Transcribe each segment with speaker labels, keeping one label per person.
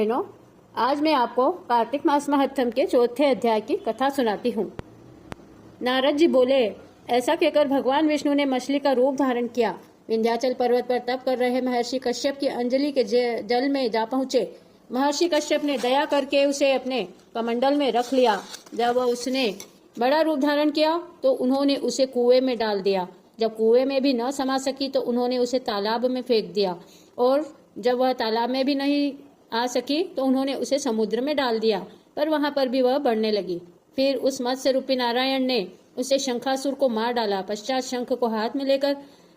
Speaker 1: बहनों, आज मैं आपको कार्तिक मास महात्म के चौथे अध्याय की कथा सुनाती हूँ। नारद जी बोले, ऐसा कहकर भगवान विष्णु ने मछली का रूप धारण किया। विंध्याचल पर्वत पर तप कर रहे महर्षि कश्यप की अंजलि के जल में जा पहुंचे। महर्षि कश्यप ने दया करके उसे अपने कमंडल में रख लिया। जब उसने बड़ा रूप धारण किया तो उन्होंने उसे कुएं में डाल दिया। जब कुएं में भी न समा सकी तो उन्होंने उसे तालाब में फेंक दिया, और जब वह तालाब में भी नहीं आ सकी तो उन्होंने उसे समुद्र में डाल दिया, पर वहां पर भी वह बढ़ने लगी। फिर उस मत्स्य रूपी नारायण ने उसे शंखासुर को मार डाला। पश्चात शंख को हाथ में लेकर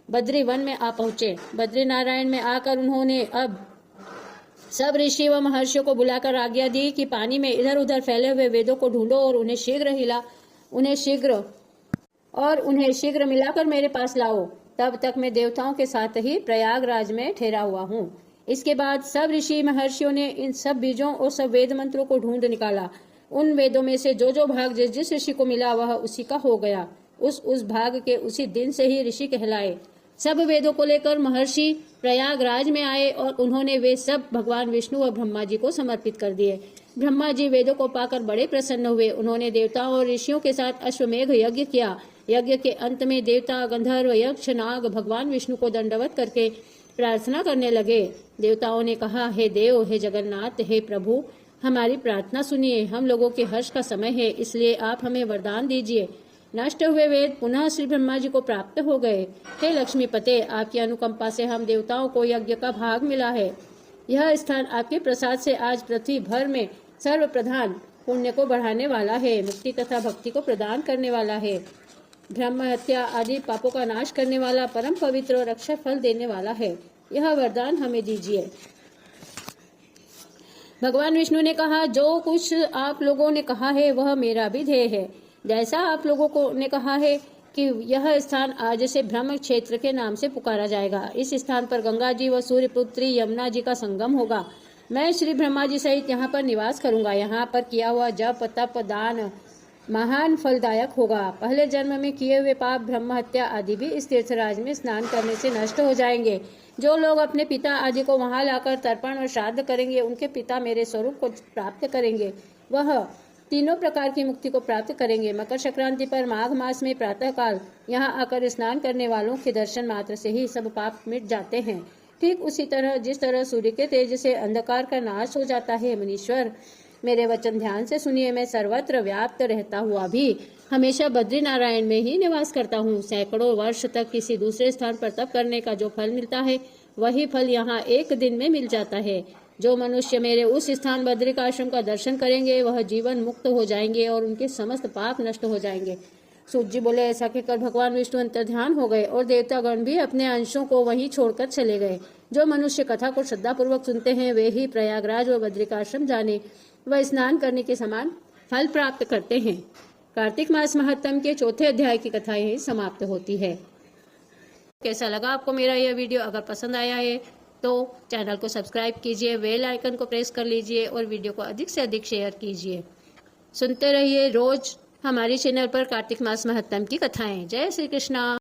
Speaker 1: बद्री वन में आ पहुंचे। बद्री नारायण में आकर उन्होंने अब सब ऋषि व महर्षियों को बुलाकर आज्ञा दी कि पानी में इधर उधर फैले हुए वेदों को ढूंढो और उन्हें शीघ्र मिलाकर मेरे पास लाओ। तब तक मैं देवताओं के साथ ही प्रयागराज में ठहरा हुआ हूँ। इसके बाद सब ऋषि महर्षियों ने इन सब बीजों और सब वेद मंत्रों को ढूंढ निकाला। उन वेदों में से जो भाग जिस जिस ऋषि को मिला वह उसी का हो गया। उस भाग के उसी दिन से ही ऋषि कहलाए। सब वेदों को लेकर महर्षि प्रयागराज में आए और उन्होंने वे सब भगवान विष्णु व ब्रह्मा जी को समर्पित कर दिए। ब्रह्मा जी वेदों को पाकर बड़े प्रसन्न हुए। उन्होंने देवताओं और ऋषियों के साथ अश्वमेघ यज्ञ किया। यज्ञ के अंत में देवता, गंधर्व, यक्ष, नाग भगवान विष्णु को दंडवत करके प्रार्थना करने लगे। देवताओं ने कहा, हे देव, हे जगन्नाथ, हे प्रभु, हमारी प्रार्थना सुनिए। हम लोगों के हर्ष का समय है, इसलिए आप हमें वरदान दीजिए। नष्ट हुए वेद पुनः श्री ब्रह्मा जी को प्राप्त हो गए। हे लक्ष्मीपते, आपकी अनुकंपा से हम देवताओं को यज्ञ का भाग मिला है। यह स्थान आपके प्रसाद से आज पृथ्वी भर में सर्व प्रधान पुण्य को बढ़ाने वाला है, मुक्ति तथा भक्ति को प्रदान करने वाला है, ब्रह्म हत्या आदि पापों का नाश करने वाला, परम पवित्र और अक्षय फल देने वाला है। यह वरदान हमें दीजिए। भगवान विष्णु ने कहा, जो कुछ आप लोगों ने कहा है वह मेरा भी ध्येय है। जैसा आप लोगों को ने कहा है कि यह स्थान आज से ब्रह्म क्षेत्र के नाम से पुकारा जाएगा। इस स्थान पर गंगा जी व सूर्यपुत्री यमुना जी का संगम होगा। मैं श्री ब्रह्मा जी सहित यहाँ पर निवास करूंगा। यहाँ पर किया हुआ जप, तप, दान महान फलदायक होगा। पहले जन्म में किए हुए पाप, ब्रह्म हत्या आदि भी इस तीर्थराज में स्नान करने से नष्ट हो जाएंगे। जो लोग अपने पिता आदि को वहां लाकर तर्पण और श्राद्ध करेंगे, उनके पिता मेरे स्वरूप को प्राप्त करेंगे। वह तीनों प्रकार की मुक्ति को प्राप्त करेंगे। मकर संक्रांति पर माघ मास में प्रातः काल यहाँ आकर स्नान करने वालों के दर्शन मात्र से ही सब पाप मिट जाते हैं। ठीक उसी तरह जिस तरह सूर्य के तेज से अंधकार का नाश हो जाता है। मुनीश्वर, मेरे वचन ध्यान से सुनिए। मैं सर्वत्र व्याप्त रहता हुआ भी हमेशा बद्री नारायण में ही निवास करता हूँ। सैकड़ों वर्ष तक किसी दूसरे स्थान पर तप करने का जो फल मिलता है वही फल यहाँ एक दिन में मिल जाता है। जो मनुष्य मेरे उस स्थान बद्रिकाश्रम का दर्शन करेंगे वह जीवन मुक्त हो जाएंगे और उनके समस्त पाप नष्ट हो जाएंगे। सूत जी बोले, ऐसा कहकर भगवान विष्णु अंतर्ध्यान हो गए और देवतागण भी अपने अंशों को वहीं छोड़कर चले गए। जो मनुष्य कथा को श्रद्धापूर्वक सुनते हैं वे ही प्रयागराज व बद्रिकाश्रम जाने व स्नान करने के समान फल प्राप्त करते हैं। कार्तिक मास महात्म के चौथे अध्याय की कथा यही समाप्त होती है। कैसा लगा आपको मेरा यह वीडियो? अगर पसंद आया है तो चैनल को सब्सक्राइब कीजिए, बेल आइकन को प्रेस कर लीजिए और वीडियो को अधिक से अधिक शेयर कीजिए। सुनते रहिए रोज हमारी चैनल पर कार्तिक मास महात्म की कथाएं। जय श्री कृष्णा।